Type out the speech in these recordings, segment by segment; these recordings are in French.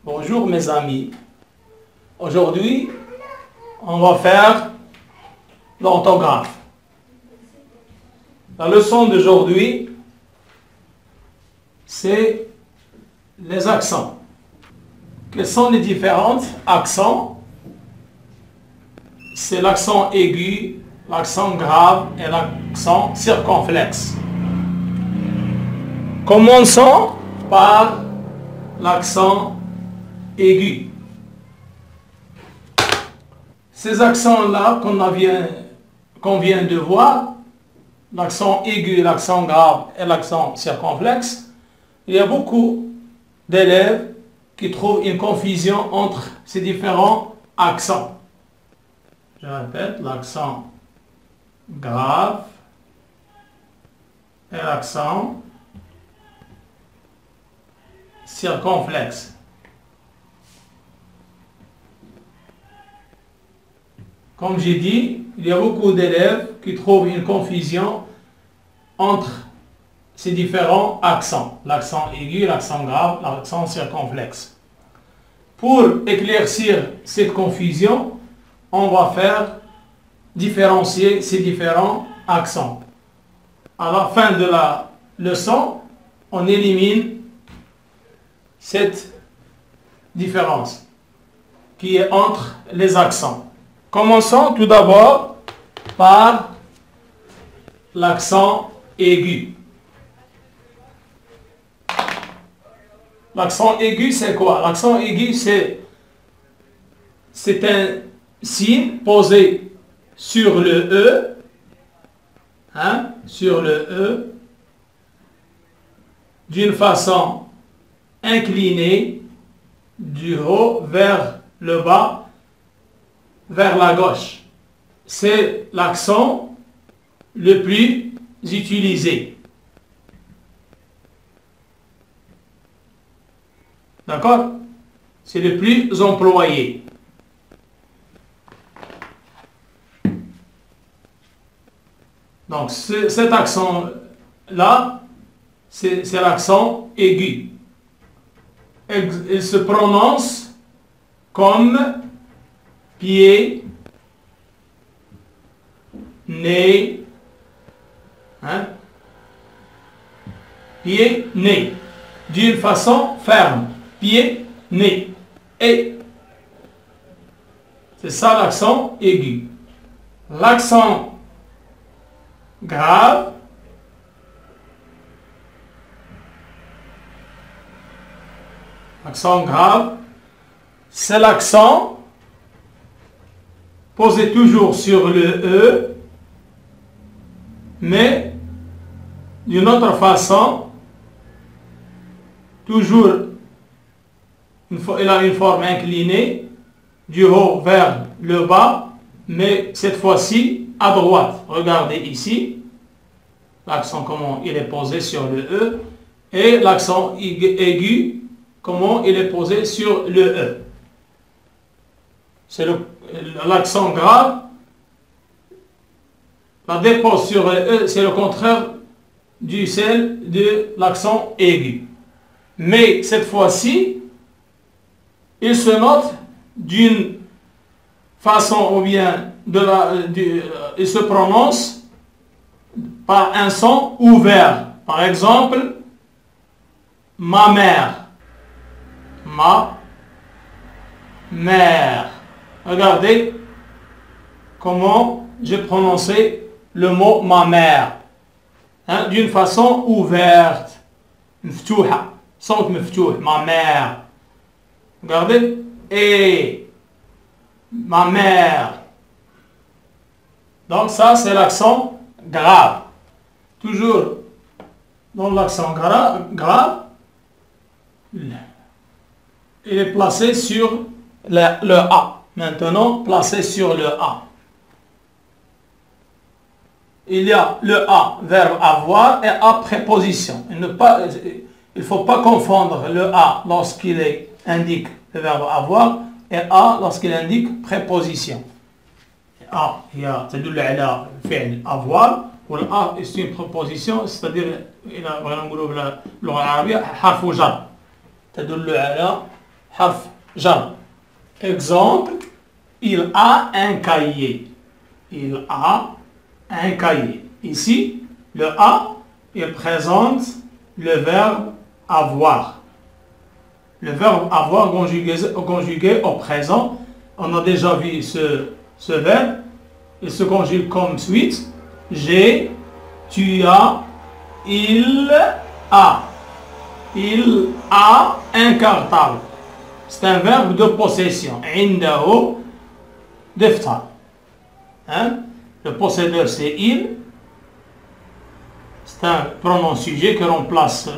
Bonjour mes amis. Aujourd'hui, on va faire l'orthographe. La leçon d'aujourd'hui, c'est les accents. Quels sont les différents accents? C'est l'accent aigu, l'accent grave et l'accent circonflexe. Commençons par l'accent aigu. Ces accents-là qu'on vient de voir, l'accent aigu, l'accent grave et l'accent circonflexe, il y a beaucoup d'élèves qui trouvent une confusion entre ces différents accents. Je répète, l'accent grave et l'accent circonflexe. Comme j'ai dit, il y a beaucoup d'élèves qui trouvent une confusion entre ces différents accents, l'accent aigu, l'accent grave, l'accent circonflexe. Pour éclaircir cette confusion, on va faire différencier ces différents accents. À la fin de la leçon, on élimine cette différence qui est entre les accents. Commençons tout d'abord par l'accent aigu. L'accent aigu, c'est quoi? L'accent aigu, c'est un signe posé sur le E, sur le E, d'une façon inclinée du haut vers le bas, vers la gauche. C'est l'accent le plus utilisé. D'accord? C'est le plus employé. Donc cet accent-là, c'est l'accent aigu. Il se prononce comme pied, nez, pied, nez, d'une façon ferme, pied, nez, et c'est ça l'accent aigu. L'accent grave, c'est l'accent posé toujours sur le E, mais d'une autre façon, toujours, il a une forme inclinée, du haut vers le bas, mais cette fois-ci à droite. Regardez ici, l'accent comment il est posé sur le E, et l'accent aigu, comment il est posé sur le E. C'est l'accent grave, la dépose sur le E, c'est le contraire du celle de l'accent aigu. Mais cette fois-ci, il se note d'une façon, ou bien il se prononce par un son ouvert. Par exemple, ma mère. Ma mère. Regardez comment j'ai prononcé le mot ma mère. D'une façon ouverte. Mftouha. Son mftouh. Ma mère. Regardez. Et ma mère. Donc ça, c'est l'accent grave. Toujours dans l'accent grave, il est placé sur le A. Maintenant, placé sur le A. Il y a le A, verbe avoir, et A, préposition. Il ne faut pas confondre le A lorsqu'il indique le verbe avoir et A lorsqu'il indique préposition. A, il y a تدل على فعل avoir, والA c'est une préposition, c'est-à-dire إلى بغينا نقولوا باللغة العربية حرف جر تدل على حرف جر. Exemple, il a un cahier. Il a un cahier. Ici, le a, il présente le verbe avoir. Le verbe avoir conjugué au présent. On a déjà vu ce verbe. Il se conjugue comme suite. J'ai, tu as, il a. Il a un cartable. C'est un verbe de possession. Indahu diftar. Le possédeur c'est il. C'est un pronom sujet qui remplace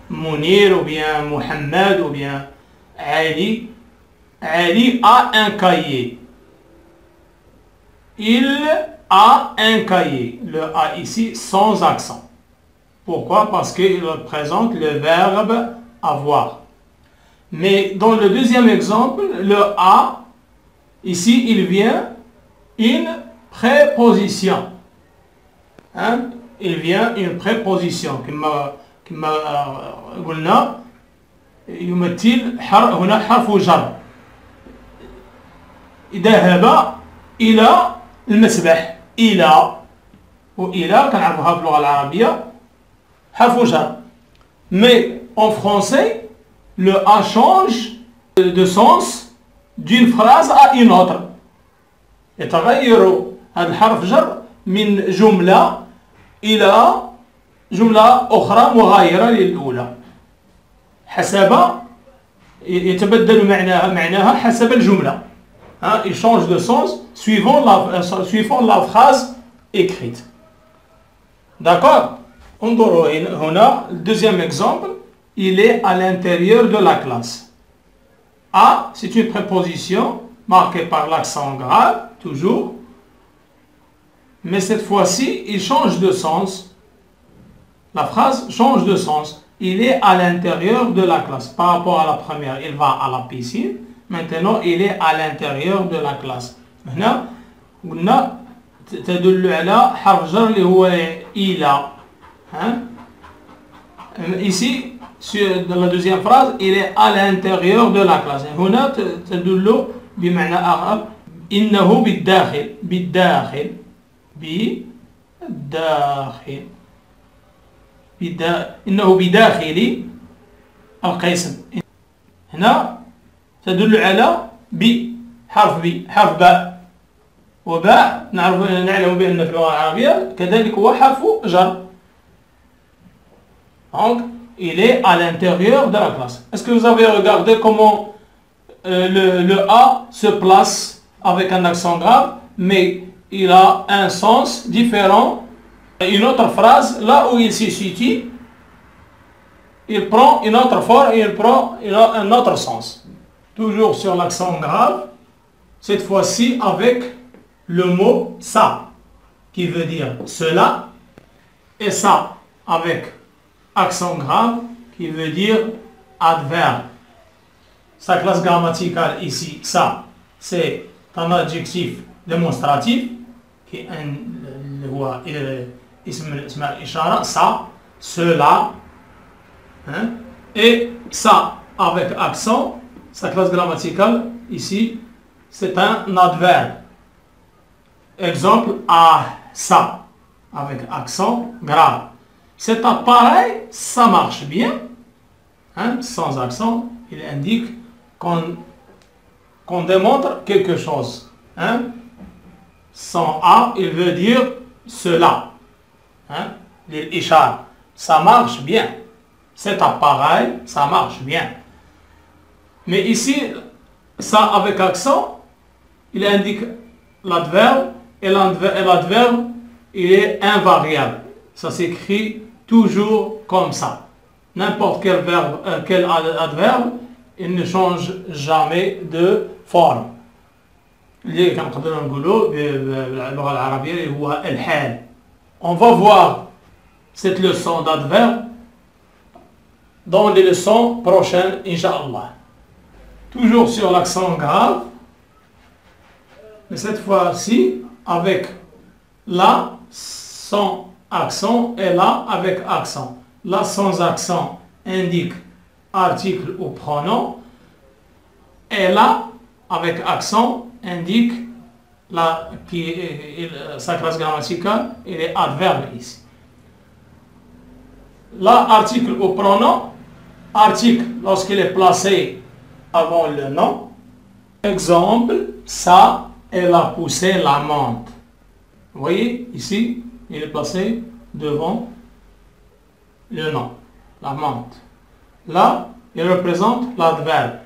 Mounir ou bien Mohamed ou bien Ali. Ali a un cahier. Il a un cahier. Le a ici sans accent. Pourquoi? Parce qu'il représente le verbe avoir. Mais dans le deuxième exemple, le a, ici, il vient une préposition. Il vient une préposition. كما قلنا يمثل هنا حرف جر. ذهب إلى المسبح. إلى وإلى كنعرفوها في اللغة العربية حرف جر. Mais en français, le a change de sens d'une phrase à une autre. يتغير هذا الحرف جر من جملة إلى جملة أخرى مغايرة للأولى. حسب يتبدل معناها حسب الجملة. Il change de sens suivant la phrase écrite. D'accord? انظروا هنا le deuxième exemple, il est à l'intérieur de la classe. A, c'est une préposition marquée par l'accent grave, toujours. Mais cette fois-ci, il change de sens. La phrase change de sens. Il est à l'intérieur de la classe. Par rapport à la première, il va à la piscine. Maintenant, il est à l'intérieur de la classe. هنا قلنا تدل على حرف جر اللي هو إلى. Ici, dans la deuxième phrase, il est à l'intérieur de la classe. هنا تدل بمعنى آخر إنه بالداخل. بالداخل. بالداخل. إنه بداخل القسم. هنا تدل على حرف باء. وباء نعلم بأن في اللغة العربية كذلك هو حرف جر. Donc, il est à l'intérieur de la classe. Est-ce que vous avez regardé comment le A se place avec un accent grave, mais il a un sens différent? Une autre phrase, là où il se situe, il prend une autre forme et il a un autre sens. Toujours sur l'accent grave, cette fois-ci avec le mot ça, qui veut dire cela, et ça avec accent grave, qui veut dire adverbe. Sa classe grammaticale ici, ça, c'est un adjectif démonstratif, qui est اسم الإشارة, ça, cela, et ça avec accent, sa classe grammaticale ici, c'est un adverbe. Exemple, à ça, avec accent grave. Cet appareil, ça marche bien, sans accent, il indique qu'on démontre quelque chose. Sans A, il veut dire cela. L'ishar, ça marche bien. Cet appareil, ça marche bien. Mais ici, ça avec accent, il indique l'adverbe, et l'adverbe, il est invariable. Ça s'écrit toujours comme ça. N'importe quel verbe, quel adverbe, il ne change jamais de forme. اللي كنقدروا نقولوا باللغة العربية اللي هو الحال. On va voir cette leçon d'adverbe dans les leçons prochaines, Inch'Allah. Toujours sur l'accent grave, mais cette fois-ci avec la sans accent et la avec accent. La sans accent indique article ou pronom. Et là, avec accent, indique sa classe grammaticale, il est adverbe ici. Là, article au pronom, article lorsqu'il est placé avant le nom. Exemple, ça, elle a poussé la menthe. Vous voyez, ici, il est placé devant le nom, la menthe. Là, il représente l'adverbe.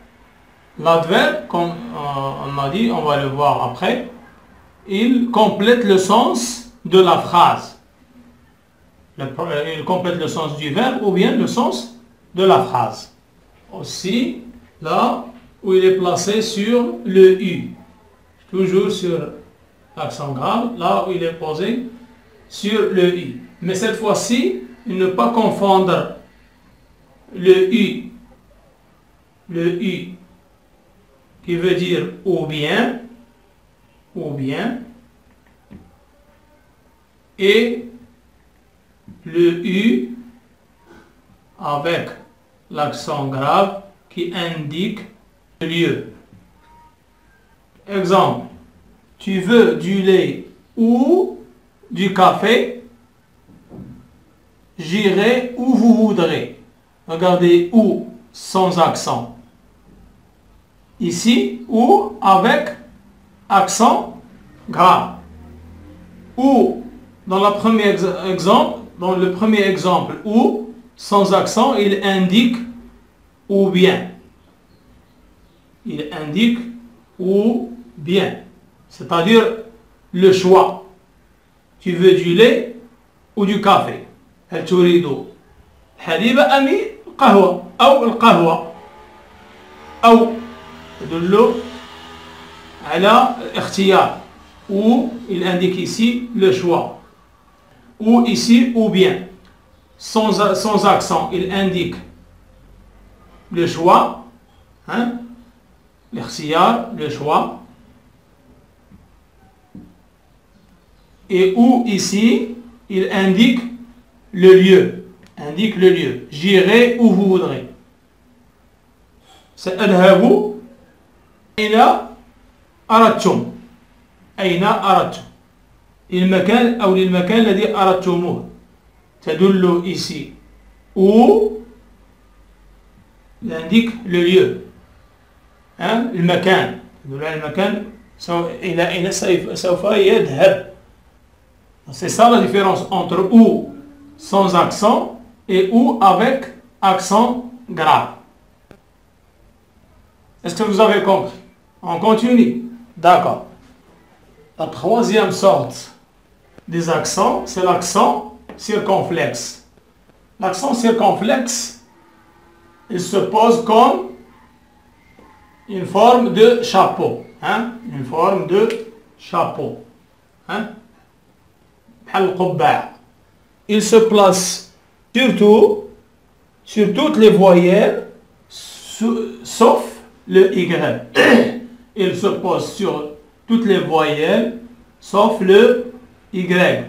L'adverbe, comme on a dit, on va le voir après, il complète le sens de la phrase. Il complète le sens du verbe ou bien le sens de la phrase. Aussi, là où il est placé sur le U. Toujours sur l'accent grave, là où il est posé sur le U. Mais cette fois-ci, ne pas confondre le U qui veut dire ou bien, et le U avec l'accent grave qui indique le lieu. Exemple, tu veux du lait ou du café? J'irai où vous voudrez. Regardez où sans accent. Ici, ou avec accent grave. Ou dans le premier exemple, ou sans accent, il indique ou bien. Il indique ou bien. C'est-à-dire le choix. Tu veux du lait ou du café? هل تريد حليب أم القهوة أو القهوة أو تدل على الاختيار ou il indique ici le choix ou ici ou bien sans accent il indique le choix الاختيار le choix et ou ici il indique le lieu, j'irai où vous voudrez. سأذهب إلى أردتم. أين أردتم؟ المكان أو للمكان الذي أردتموه. تدل ici où il indique le lieu. المكان تدل على المكان إلى أين سوف يذهب. C'est ça la différence entre où sans accent et ou avec accent grave. Est-ce que vous avez compris? On continue. D'accord. La troisième sorte des accents, c'est l'accent circonflexe. L'accent circonflexe, il se pose comme une forme de chapeau. Une forme de chapeau. Il se place surtout sur toutes les voyelles sauf le Y. Il se pose sur toutes les voyelles sauf le Y.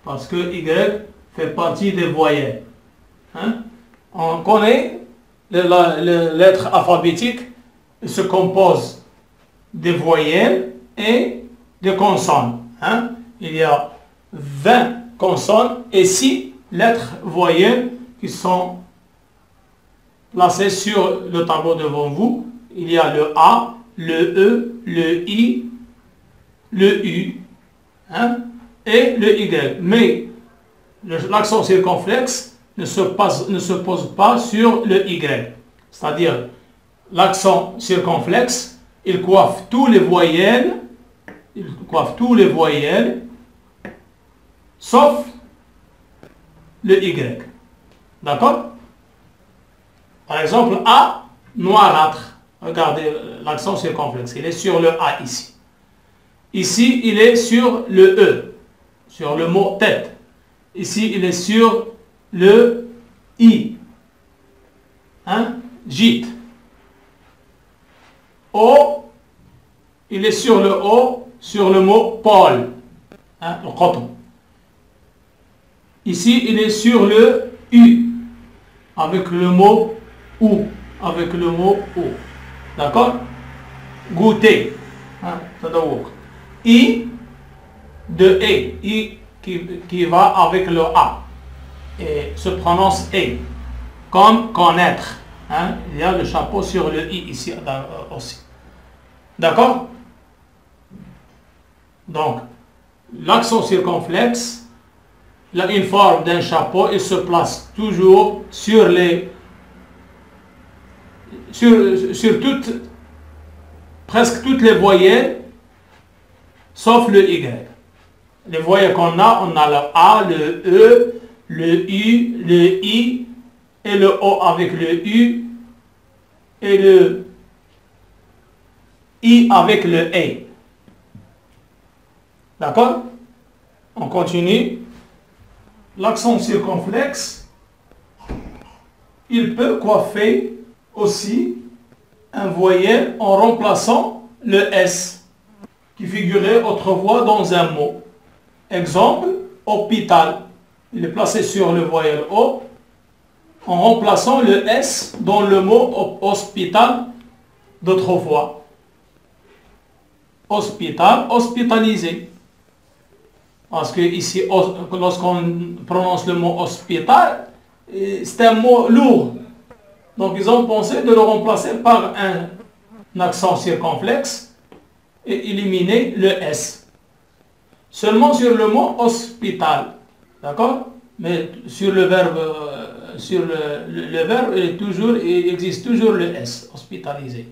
Parce que Y fait partie des voyelles. On connaît les lettres alphabétiques, elles se composent des voyelles et des consonnes. Il y a 20 consonnes et 6 lettres voyelles qui sont placées sur le tableau devant vous. Il y a le A, le E, le I, le U et le Y. Mais l'accent circonflexe ne se pose pas sur le Y. C'est-à-dire, l'accent circonflexe, il coiffe tous les voyelles, sauf le Y. D'accord? Par exemple, A, noirâtre. Regardez l'accent circonflexe. Il est sur le A ici. Ici, il est sur le E, sur le mot tête. Ici, il est sur le I. Gîte. O, il est sur le O, sur le mot pôle. Le coton. Ici, il est sur le U, avec le mot ou. avec le mot O. D'accord? Goûter. Hein, I de E. I qui va avec le A. Et se prononce E. Comme connaître. Hein? Il y a le chapeau sur le I ici aussi. D'accord? Donc, l'accent circonflexe, il a une forme d'un chapeau, il se place toujours sur presque toutes les voyelles, sauf le Y. Les voyelles qu'on a, on a le A, le E, le U, le I, et le O avec le U, et le I avec le E. D'accord? On continue. L'accent circonflexe, il peut coiffer aussi un voyelle en remplaçant le S qui figurait autrefois dans un mot. Exemple, hôpital. Il est placé sur le voyelle O en remplaçant le S dans le mot hospital d'autrefois. Hospital, hospitalisé. Parce que ici, lorsqu'on prononce le mot hospital, c'est un mot lourd. Donc ils ont pensé de le remplacer par un accent circonflexe et éliminer le S. Seulement sur le mot hospital. D'accord? Mais sur le verbe, il existe toujours le S, hospitalisé.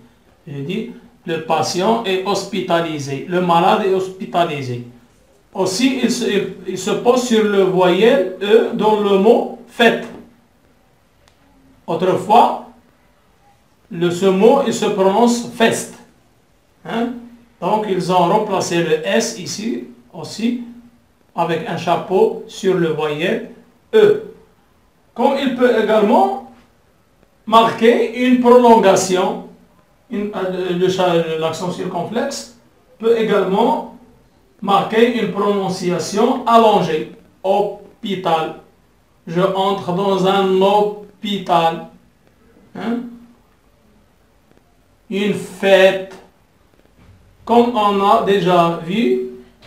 Je dis, le patient est hospitalisé, le malade est hospitalisé. Aussi, il se pose sur le voyelle E dans le mot fête. Autrefois, ce mot, il se prononce fest. Hein? Donc, ils ont remplacé le S ici aussi avec un chapeau sur le voyelle E. Comme il peut également marquer une prolongation, l'accent circonflexe peut également marquer une prononciation allongée. Hôpital. Je entre dans un hôpital. Hein? Une fête. Comme on a déjà vu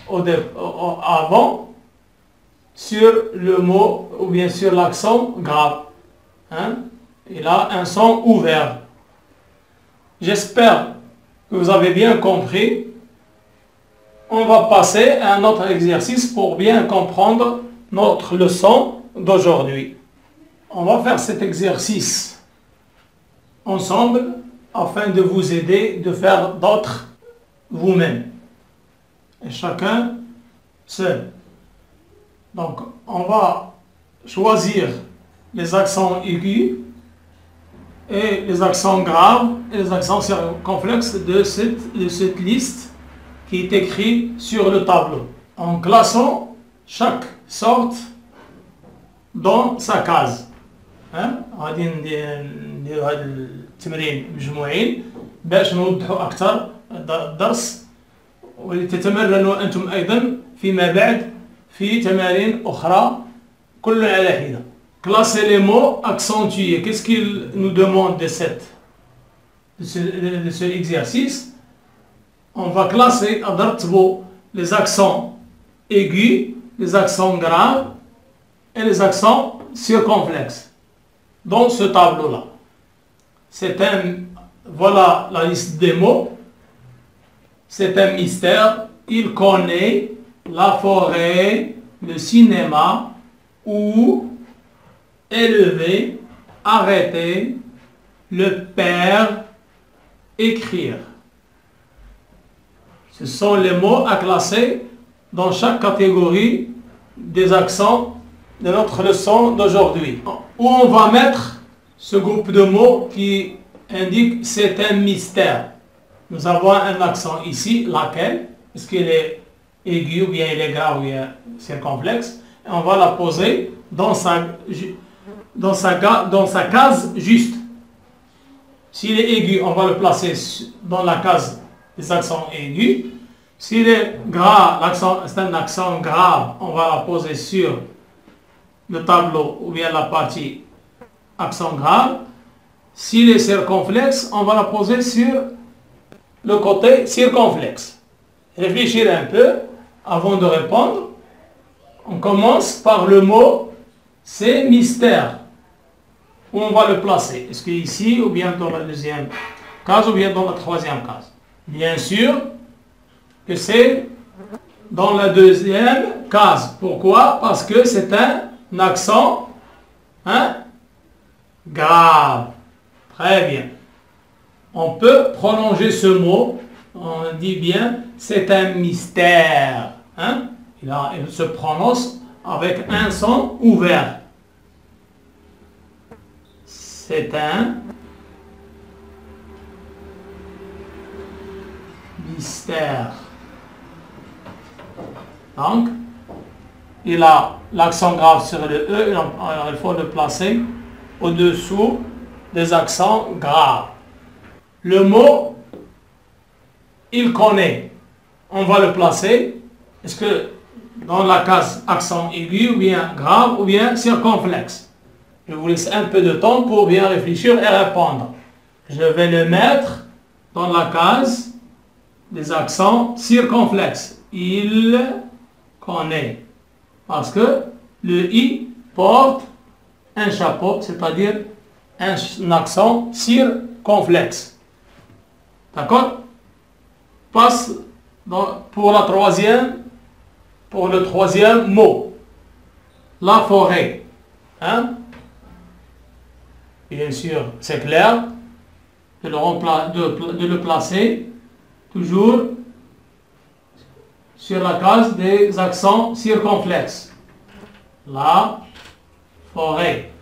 avant sur le mot ou bien sur l'accent grave. Hein? Il a un son ouvert. J'espère que vous avez bien compris. On va passer à un autre exercice pour bien comprendre notre leçon d'aujourd'hui. On va faire cet exercice ensemble afin de vous aider de faire d'autres vous-même. Et chacun seul. Donc, on va choisir les accents aigus et les accents graves et les accents circonflexes de cette liste qui est écrit sur le tableau, en classant chaque sorte dans sa case. غادي نديرو هذا التمرين مجموعين باش نوضحوا اكثر الدرس ولتتمرنوا انتم ايضا فيما بعد في تمارين اخرى كل على حده. Classer les mots accentués. Qu'est-ce qu'il nous demande de ce exercice? On va classer les accents aigus, les accents graves et les accents circonflexes dans ce tableau-là. Voilà la liste des mots. C'est un mystère. Il connaît la forêt, le cinéma, ou, élever, arrêter, le père, écrire. Ce sont les mots à classer dans chaque catégorie des accents de notre leçon d'aujourd'hui. Où on va mettre ce groupe de mots qui indique c'est un mystère. Nous avons un accent ici, laquelle, est-ce qu'il est aigu ou bien il est grave ou bien circonflexe, et on va la poser dans sa case juste. S'il est aigu, on va le placer dans la case des accents aigus. S'il est grave, c'est un accent grave, on va la poser sur le tableau ou bien la partie accent grave. S'il est circonflexe, on va la poser sur le côté circonflexe. Réfléchissez un peu avant de répondre. On commence par le mot, c'est mystère. Où on va le placer? Est-ce que ici, ou bien dans la deuxième case, ou bien dans la troisième case? Bien sûr que c'est dans la deuxième case. Pourquoi? Parce que c'est un accent grave. Très bien. On peut prolonger ce mot. On dit bien, c'est un mystère. Il se prononce avec un son ouvert. C'est un mystère. Donc, il a l'accent grave sur le E, il faut le placer au-dessous des accents graves. Le mot, il connaît, on va le placer, est-ce que dans la case accent aigu, ou bien grave, ou bien circonflexe? Je vous laisse un peu de temps pour bien réfléchir et répondre. Je vais le mettre dans la case des accents circonflexes. Il connaît. Parce que le I porte un chapeau, c'est-à-dire un accent circonflexe. D'accord? Passe pour le troisième mot. La forêt. Bien sûr, c'est clair. De le placer toujours sur la case des accents circonflexes. La forêt.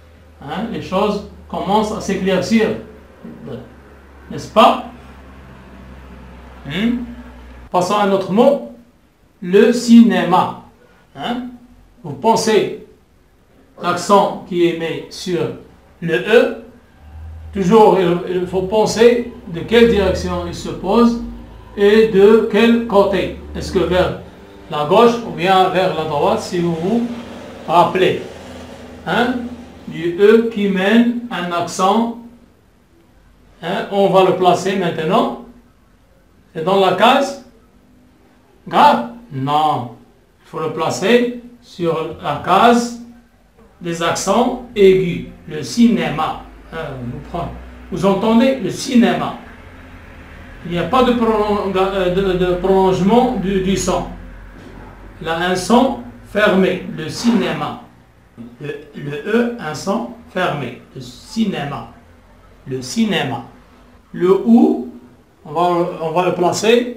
Les choses commencent à s'éclaircir. N'est-ce pas? Passons à un autre mot. Le cinéma. Vous pensez l'accent qui est mis sur le E. Toujours, il faut penser de quelle direction il se pose et de quel côté. Est-ce que vers la gauche ou bien vers la droite, si vous vous rappelez. Du E qui mène un accent. On va le placer maintenant. C'est dans la case grave? Non. Il faut le placer sur la case des accents aigus. Le cinéma. Vous entendez? Le cinéma. Il n'y a pas de prolongement du son. Il a un son fermé. Le cinéma. Le E, un son fermé. Le cinéma. Le cinéma. Le OU, on va le placer.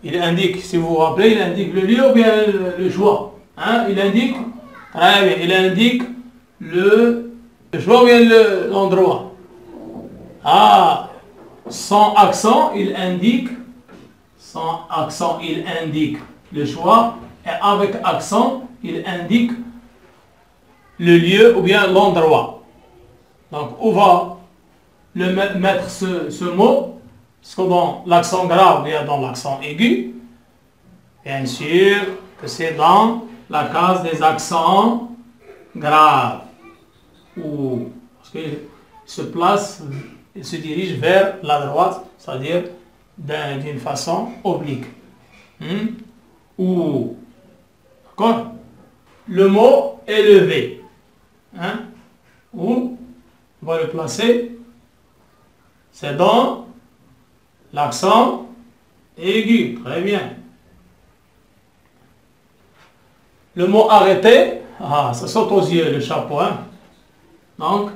Il indique, si vous vous rappelez, il indique le lieu ou bien le choix. Il indique, très bien, il indique le choix ou bien l'endroit. Sans accent, il indique le choix, et avec accent, il indique le lieu ou bien l'endroit. Donc, on va le mettre ce mot, parce que dans l'accent grave, il y a dans l'accent aigu. Bien sûr que c'est dans la case des accents graves. Parce qu'il se place, il se dirige vers la droite, c'est-à-dire d'une façon oblique. D'accord? Le mot élevé. Où on va le placer? C'est dans l'accent aigu. Très bien. Le mot arrêté, ça saute aux yeux, le chapeau. Donc,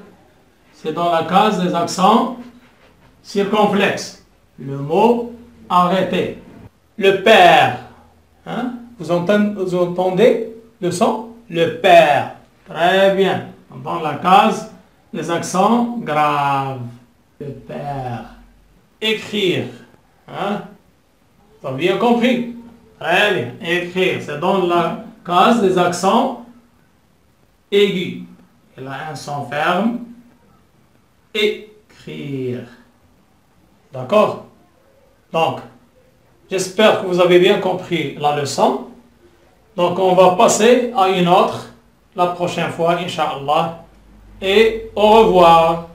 c'est dans la case des accents circonflexes. Le mot arrêté. Le père. Vous entendez le son? Le père. Très bien. Dans la case des accents graves. Le père. Écrire. Vous avez bien compris? Très bien. Écrire. C'est dans la case des accents aigus. Il a un son ferme. Écrire. D'accord? Donc, j'espère que vous avez bien compris la leçon. Donc, on va passer à une autre la prochaine fois, Inch'Allah. Et au revoir.